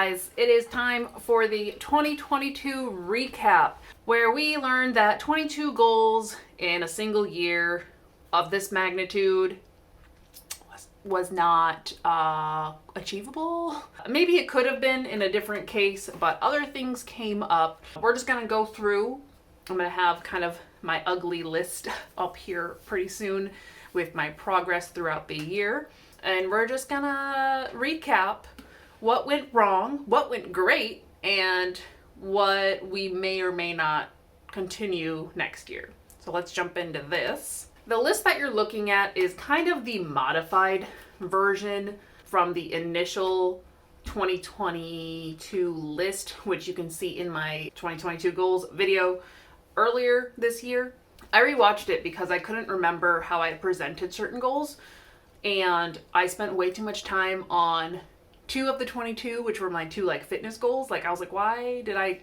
guys, it is time for the 2022 recap, where we learned that 22 goals in a single year of this magnitude was not achievable. Maybe it could have been in a different case, but other things came up. We're just gonna go through. I'm gonna have kind of my ugly list up here pretty soon with my progress throughout the year. And we're just gonna recap what went wrong, what went great, and what we may or may not continue next year. So let's jump into this. The list that you're looking at is kind of the modified version from the initial 2022 list, which you can see in my 2022 goals video earlier this year. I rewatched it because I couldn't remember how I presented certain goals, and I spent way too much time on 2 of the 22, which were my 2 fitness goals. I was like, why did I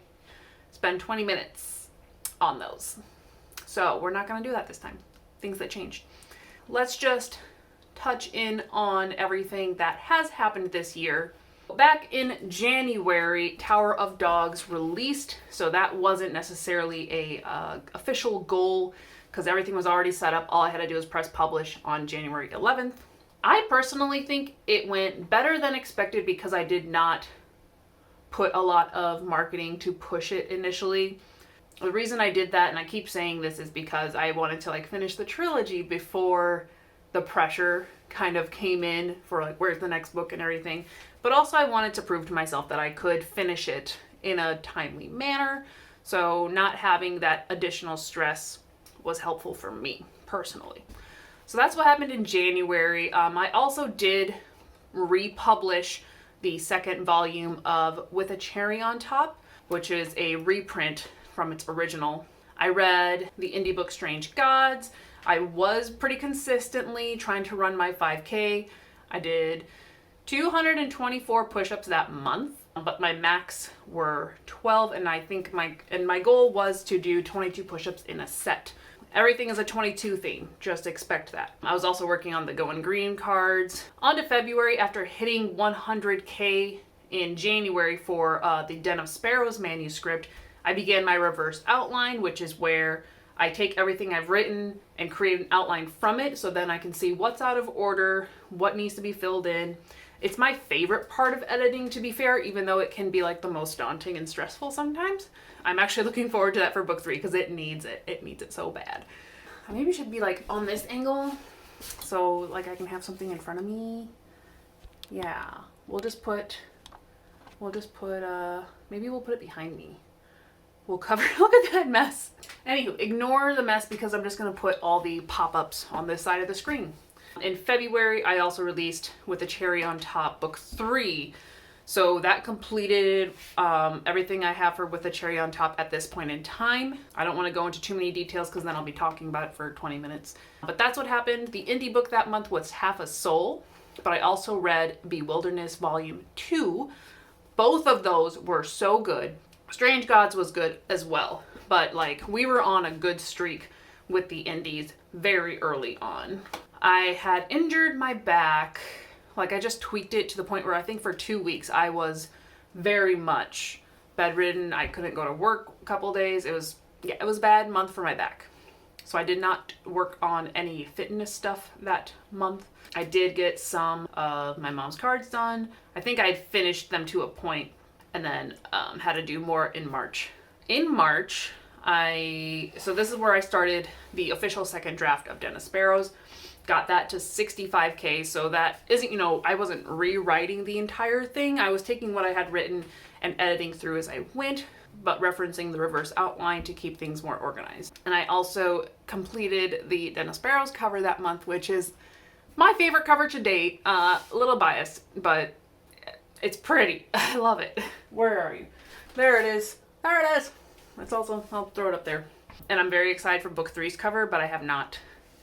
spend 20 minutes on those? So we're not gonna do that this time. Things that changed. Let's just touch in on everything that has happened this year. Back in January, Tower of Dogs released, so that wasn't necessarily a official goal because everything was already set up. All I had to do was press publish on January 11th. I personally think it went better than expected because I did not put a lot of marketing to push it initially. The reason I did that, and I keep saying this, is because I wanted to finish the trilogy before the pressure kind of came in for where's the next book and everything. But also I wanted to prove to myself that I could finish it in a timely manner. So not having that additional stress was helpful for me personally. So that's what happened in January. I also did republish the second volume of With a Cherry on Top, which is a reprint from its original. I read the indie book Strange Gods. I was pretty consistently trying to run my 5K. I did 224 push-ups that month, but my max were 12, and I think my goal was to do 22 push-ups in a set. Everything is a 22 theme, just expect that. I was also working on the Going Green cards. On to February, after hitting 100K in January for the Den of Sparrows manuscript, I began my reverse outline, which is where I take everything I've written and create an outline from it, so then I can see what's out of order, what needs to be filled in. It's my favorite part of editing, to be fair, even though it can be the most daunting and stressful sometimes. I'm actually looking forward to that for book 3 because it needs it. It needs it so bad. I maybe should be on this angle so I can have something in front of me. Yeah, we'll just put maybe we'll put it behind me. We'll cover, look at that mess. Anywho, ignore the mess because I'm just gonna put all the pop-ups on this side of the screen. In February, I also released With a Cherry on Top, book 3. So that completed everything I have for With a Cherry on Top at this point in time. I don't want to go into too many details because then I'll be talking about it for 20 minutes. But that's what happened. The indie book that month was Half a Soul, but I also read Bewilderness Volume 2. Both of those were so good. Strange Gods was good as well, but we were on a good streak with the indies very early on. I had injured my back. I just tweaked it to the point where I think for 2 weeks I was very much bedridden. I couldn't go to work a couple days. It was a bad month for my back. So I did not work on any fitness stuff that month. I did get some of my mom's cards done. I think I'd finished them to a point and then had to do more in March. In March, so this is where I started the official second draft of Den of Sparrows. Got that to 65K, so that isn't, I wasn't rewriting the entire thing. I was taking what I had written and editing through as I went, but referencing the reverse outline to keep things more organized. And I also completed the Den of Sparrows cover that month, which is my favorite cover to date. A little biased, but it's pretty. I love it. Where are you? There it is. There it is. That's also, I'll throw it up there. And I'm very excited for book 3's cover, but I have not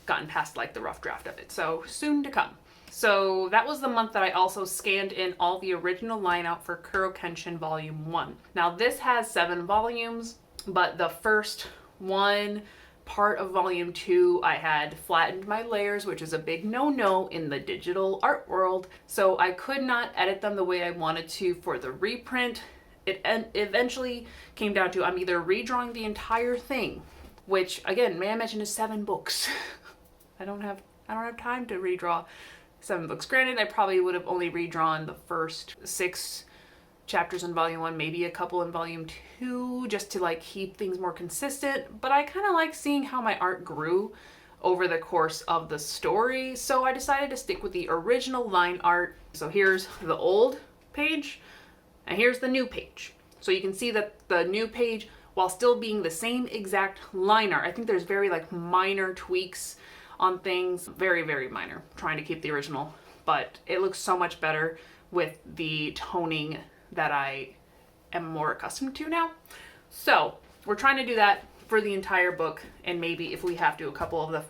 gotten past the rough draft of it. So soon to come. So that was the month that I also scanned in all the original line out for Kuro Kenshin Volume 1. Now this has 7 volumes, but the first 1, part of volume 2, I had flattened my layers, which is a big no-no in the digital art world. So I could not edit them the way I wanted to for the reprint. It eventually came down to I'm either redrawing the entire thing, which again, may I mention, is 7 books. I don't have time to redraw 7 books. Granted, I probably would have only redrawn the first 6 chapters in volume 1, maybe a couple in volume 2, just to like keep things more consistent. But I kind of like seeing how my art grew over the course of the story, so I decided to stick with the original line art. So here's the old page, and here's the new page. So you can see that the new page, while still being the same exact line art, I think there's very like minor tweaks on things, very, very minor, trying to keep the original, but it looks so much better with the toning that I am more accustomed to now. So we're trying to do that for the entire book, and maybe if we have to, a couple of the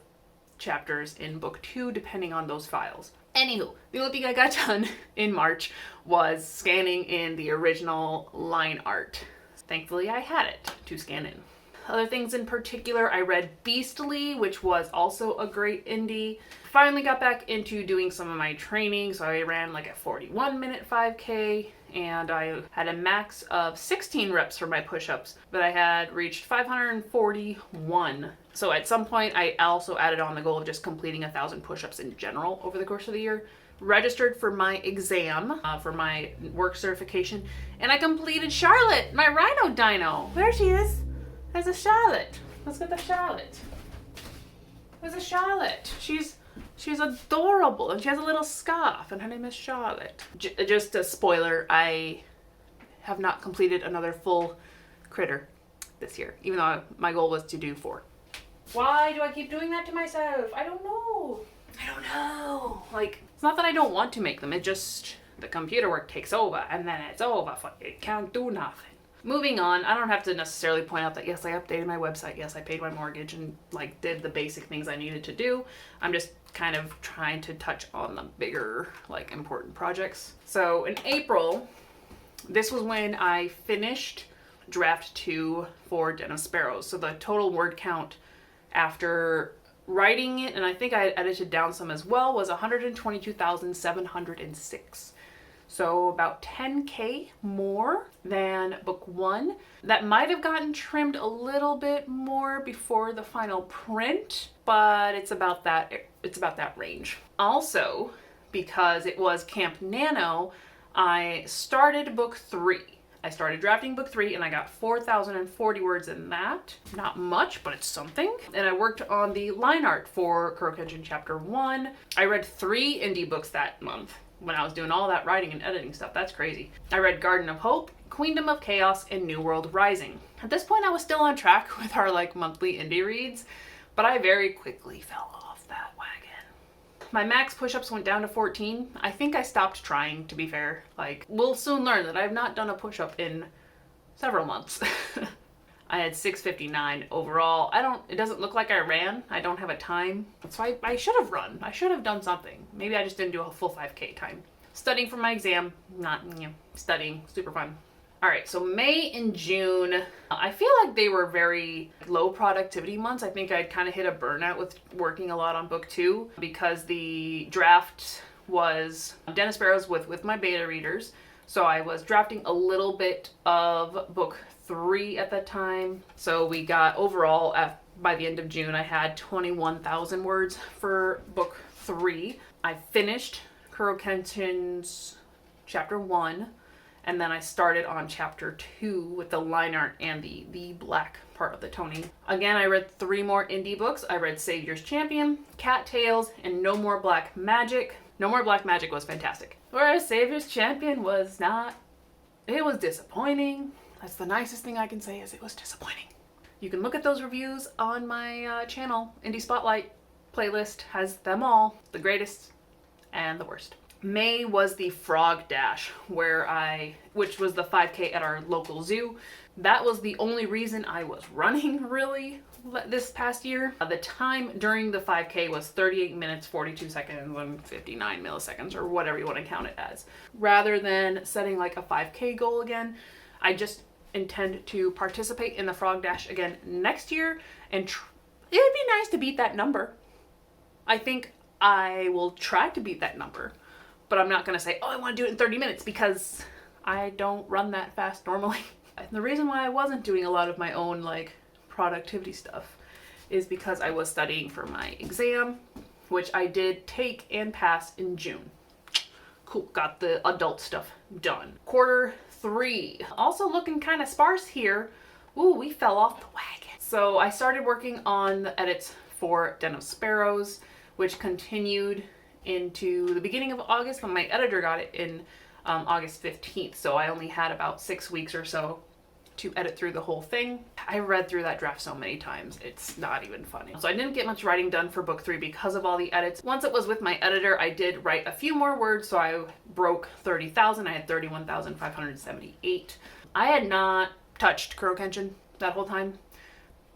chapters in book 2, depending on those files. Anywho, the only thing I got done in March was scanning in the original line art. Thankfully, I had it to scan in. Other things in particular, I read Beastly, which was also a great indie. Finally got back into doing some of my training, so I ran like a 41-minute 5K, and I had a max of 16 reps for my push-ups, but I had reached 541. So at some point, I also added on the goal of just completing 1,000 push-ups in general over the course of the year. Registered for my exam, for my work certification, and I completed Charlotte, my rhino dino. There she is. There's a Charlotte. Let's get the Charlotte. There's a Charlotte. She's adorable, and she has a little scarf, and her name is Charlotte. Just a spoiler, I have not completed another full critter this year, even though my goal was to do 4. Why do I keep doing that to myself? I don't know. Like, it's not that I don't want to make them, it just, the computer work takes over, and then it's over for you. It can't do nothing. Moving on, I don't have to necessarily point out that yes, I updated my website, yes, I paid my mortgage and like did the basic things I needed to do. I'm just kind of trying to touch on the bigger, like, important projects. So in April, this was when I finished draft 2 for Den of Sparrows. So the total word count after writing it, and I think I edited down some as well, was 122,706. So about 10K more than book 1. That might have gotten trimmed a little bit more before the final print, but it's about that range. Also, because it was Camp Nano, I started book 3. I started drafting book 3 and I got 4,040 words in that. Not much, but it's something. And I worked on the line art for Kurokenshin Chapter 1. I read 3 indie books that month when I was doing all that writing and editing stuff. That's crazy. I read Garden of Hope, Queendom of Chaos, and New World Rising. At this point, I was still on track with our like monthly indie reads, but I very quickly fell off that wagon. My max push-ups went down to 14. I think I stopped trying, to be fair. Like, we'll soon learn that I've not done a push-up in several months. I had 659 overall. It doesn't look like I ran. I don't have a time. So I should have run. I should have done something. Maybe I just didn't do a full 5K time. Studying for my exam. Not, studying. Super fun. All right, so May and June, I feel like they were very low productivity months. I think I'd kind of hit a burnout with working a lot on book 2 because the draft was Den of Sparrows with my beta readers. So I was drafting a little bit of book 3 at that time. So we got overall, by the end of June, I had 21,000 words for book 3. I finished Kurokenshin's Chapter 1, and then I started on Chapter 2 with the line art and the black part of the toning. Again, I read 3 more indie books. I read Savior's Champion, Cattails, and No More Black Magic. No More Black Magic was fantastic. Whereas Savior's Champion was not. It was disappointing. That's the nicest thing I can say, is it was disappointing. You can look at those reviews on my channel. Indie Spotlight playlist has them all, the greatest and the worst. May was the Frog Dash, which was the 5K at our local zoo. That was the only reason I was running, really, this past year. The time during the 5K was 38 minutes, 42 seconds, and 59 milliseconds, or whatever you want to count it as. Rather than setting like a 5K goal again, I just intend to participate in the Frog Dash again next year and it would be nice to beat that number. I think I will try to beat that number, but I'm not going to say, oh, I want to do it in 30 minutes because I don't run that fast normally. And the reason why I wasn't doing a lot of my own like productivity stuff is because I was studying for my exam, which I did take and pass in June. Cool, got the adult stuff done. Quarter 3, also looking kind of sparse here. Ooh, we fell off the wagon. So I started working on the edits for Den of Sparrows, which continued into the beginning of August, but my editor got it in August 15th. So I only had about 6 weeks or so to edit through the whole thing. I read through that draft so many times, it's not even funny. So I didn't get much writing done for book 3 because of all the edits. Once it was with my editor, I did write a few more words, so I broke 30,000. I had 31,578. I had not touched Kuro Kenshin that whole time.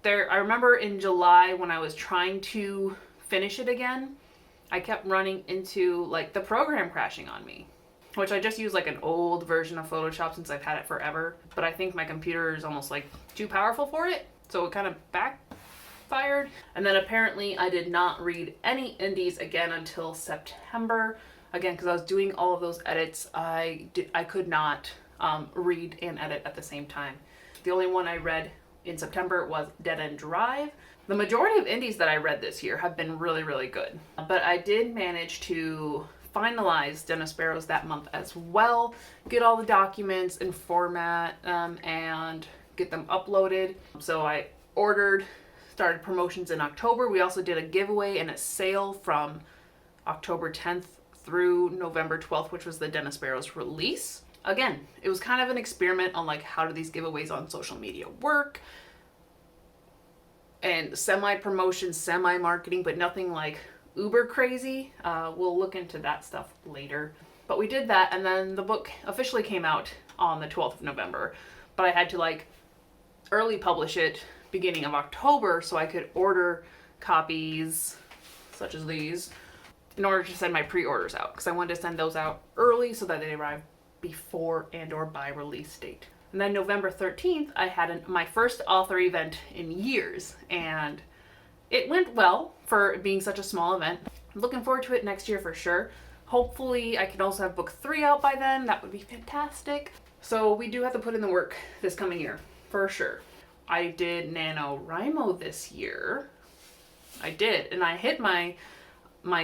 I remember in July when I was trying to finish it again, I kept running into like the program crashing on me, which I just use like an old version of Photoshop since I've had it forever. But I think my computer is almost like too powerful for it, so it kind of backfired. And then apparently I did not read any indies again until September. Again, because I was doing all of those edits, I could not read and edit at the same time. The only one I read in September was Dead End Drive. The majority of indies that I read this year have been really, really good. But I did manage to finalize Den of Sparrows that month as well, get all the documents in format and get them uploaded. So I started promotions in October. We also did a giveaway and a sale from October 10th through November 12th, which was the Den of Sparrows release. Again, it was kind of an experiment on like how do these giveaways on social media work, and semi-promotion, semi-marketing, but nothing like uber crazy. We'll look into that stuff later. But we did that, and then the book officially came out on the 12th of November, but I had to like early publish it beginning of October so I could order copies such as these in order to send my pre-orders out, because I wanted to send those out early so that they arrive before and or by release date. And then November 13th, I had my first author event in years, and it went well for being such a small event. I'm looking forward to it next year for sure. Hopefully I can also have book 3 out by then. That would be fantastic. So we do have to put in the work this coming year for sure. I did NaNoWriMo this year. I did, and I hit my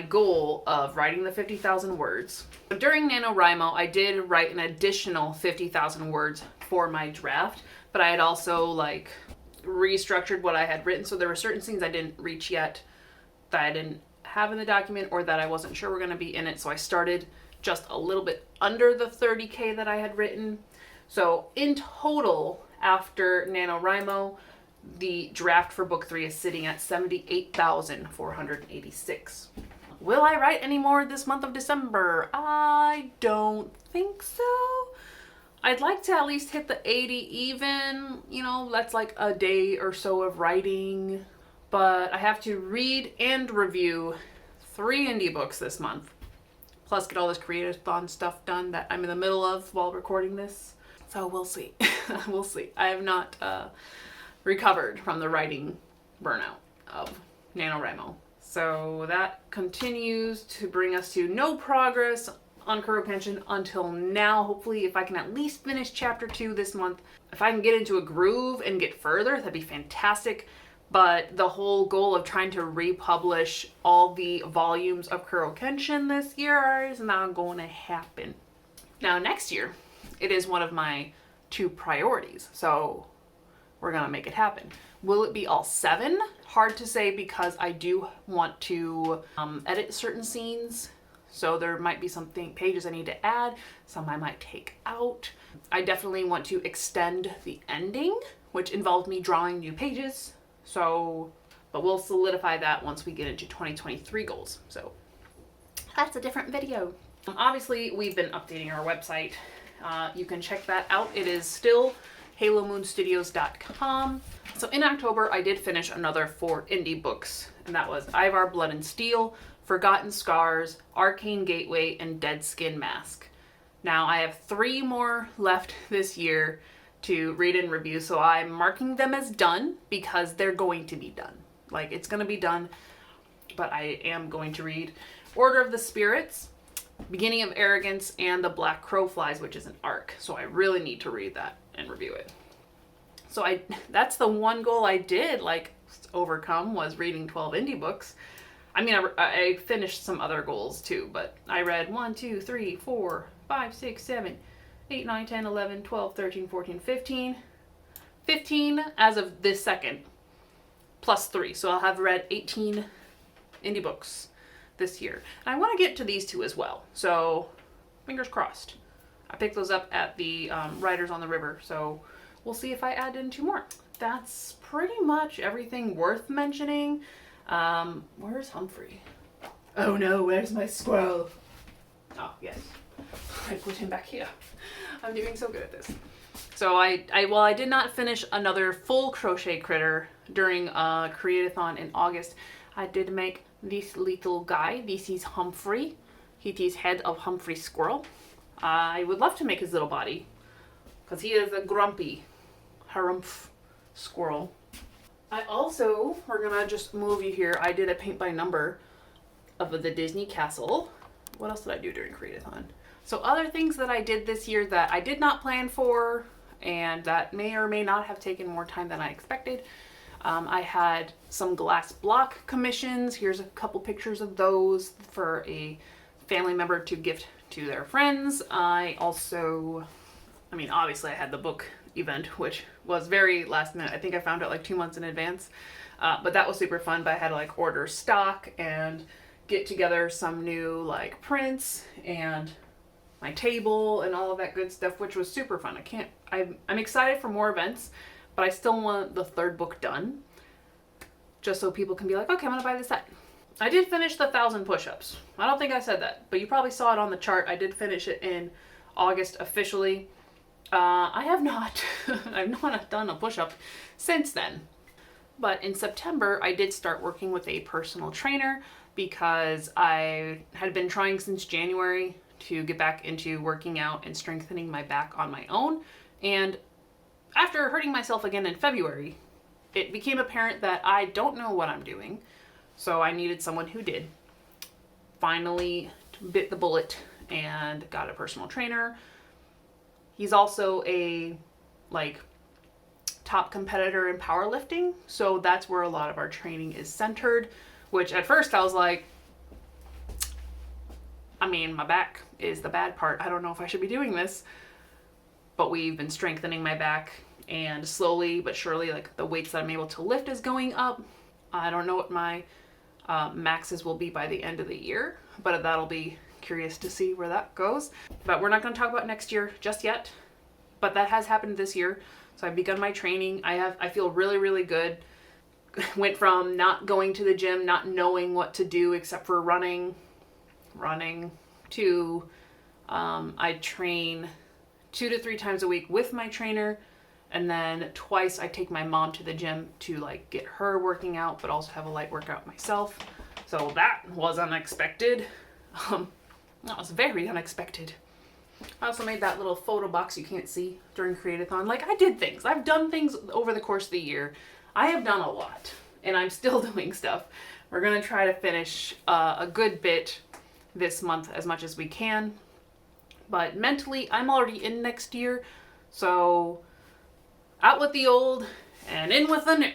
goal of writing the 50,000 words. But during NaNoWriMo, I did write an additional 50,000 words for my draft, but I had also like restructured what I had written. So there were certain scenes I didn't reach yet that I didn't have in the document or that I wasn't sure were going to be in it. So I started just a little bit under the 30K that I had written. So in total, after NaNoWriMo, the draft for book 3 is sitting at 78,486. Will I write any more this month of December? I don't think so. I'd like to at least hit the 80 even, you know, that's like a day or so of writing. But I have to read and review 3 indie books this month, plus get all this Creative-thon stuff done that I'm in the middle of while recording this. So we'll see. We'll see. I have not recovered from the writing burnout of NaNoWriMo. So that continues to bring us to no progress on Kuro Kenshin until now. Hopefully if I can at least finish chapter 2 this month. If I can get into a groove and get further, that'd be fantastic. But the whole goal of trying to republish all the volumes of Kuro Kenshin this year is not going to happen. Now next year, it is one of my 2 priorities. So we're gonna make it happen. Will it be all 7? Hard to say because I do want to edit certain scenes. So there might be some pages I need to add, some I might take out. I definitely want to extend the ending, which involved me drawing new pages. So, but we'll solidify that once we get into 2023 goals. So that's a different video. Obviously, we've been updating our website. You can check that out. It is still halomoonstudios.com. So in October, I did finish another 4 indie books, and that was Ivar Blood and Steel, Forgotten Scars, Arcane Gateway, and Dead Skin Mask. Now I have 3 more left this year to read and review, so I'm marking them as done because they're going to be done. Like, it's going to be done, but I am going to read Order of the Spirits, Beginning of Arrogance, and The Black Crow Flies, which is an arc. So I really need to read that and review it. So that's the one goal I did like overcome, was reading 12 indie books. I mean, I finished some other goals too, but I read 1, 2, 3, 4, 5, 6, 7, 8, 9, 10, 11, 12, 13, 14, 15. 15 as of this second, plus 3. So I'll have read 18 indie books this year. And I want to get to these two as well. So fingers crossed. I picked those up at the Riders on the River. So we'll see if I add in 2 more. That's pretty much everything worth mentioning. Where's Humphrey? Oh no, where's my squirrel? Oh, yes. I put him back here. I'm doing so good at this. So I did not finish another full crochet critter during Create-a-thon in August. I did make this little guy. This is Humphrey. He is head of Humphrey Squirrel. I would love to make his little body, because he is a grumpy harumph squirrel. I also, we're gonna just move you here, I did a paint by number of the Disney Castle. What else did I do during Create-a-thon? So other things that I did this year that I did not plan for, and that may or may not have taken more time than I expected. I had some glass block commissions. Here's a couple pictures of those for a family member to gift to their friends. Obviously I had the book event, which was very last minute. I think I found out like 2 months in advance. But that was super fun. But I had to like order stock and get together some new like prints and my table and all of that good stuff, which was super fun. I'm excited for more events, but I still want the 3rd book done, just so people can be like, okay, I'm gonna buy this set. I did finish the 1,000 push-ups. I don't think I said that, but you probably saw it on the chart. I did finish it in August officially. I have not, I've not done a push-up since then. But in September, I did start working with a personal trainer because I had been trying since January to get back into working out and strengthening my back on my own. And after hurting myself again in February, it became apparent that I don't know what I'm doing. So I needed someone who did. Finally bit the bullet and got a personal trainer. He's also a top competitor in powerlifting. So that's where a lot of our training is centered, which at first I was like, my back is the bad part. I don't know if I should be doing this, but we've been strengthening my back, and slowly but surely, like, the weights that I'm able to lift is going up. I don't know what my maxes will be by the end of the year, but that'll be curious to see where that goes. But we're not going to talk about next year just yet, but that has happened this year. So I've begun my training. I feel really, really good. Went from not going to the gym, not knowing what to do except for running to I train 2 to 3 times a week with my trainer, and then twice I take my mom to the gym to like get her working out, but also have a light workout myself. So that was unexpected. That was very unexpected. I also made that little photo box you can't see during Create-a-thon. Like, I did things. I've done things over the course of the year. I have done a lot, and I'm still doing stuff. We're going to try to finish a good bit this month as much as we can. But mentally, I'm already in next year. So out with the old and in with the new.